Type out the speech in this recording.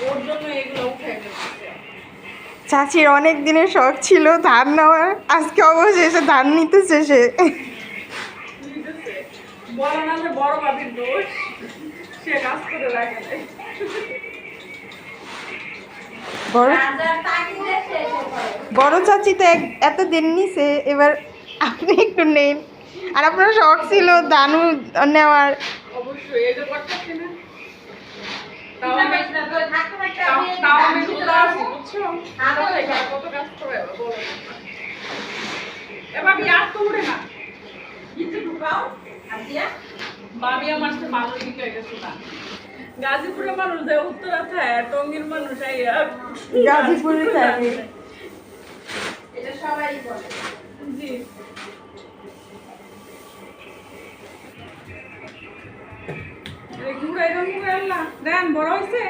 ওর জন্য এগুলো উঠে গেছে। চাচির অনেক দিনের শখ ছিল ধান নেওয়ার, আজকে অবশেষে ধান নিতেছে সে। নিতেছে। বড় না যে বড় ভাবির দোষ, সে কাজ করে রাখে নাই। বড় বড় চাচি তো এত দিন নিছে, এবার আপনি একটু নেন। আর আপনার শখ ছিল ধানু নেওয়ার। অবশ্যই এই যে করতেছি না, তাও আমি রোজা আছি, বুঝছো? কত কাজ করে বলো। এবার আর তো উঠে না, কিছু ঢুকাও ভাবি আমার সাথে ভালো দিকে গেছে না। গাজীপুরের মানুষ দেয় উত্তরা থাকে, টঙ্গীর মানুষ গাজীপুরে থাকে। এটা সবাই বলে। জি ঘুরে আল্লাহ দেন বড় হয়েছে।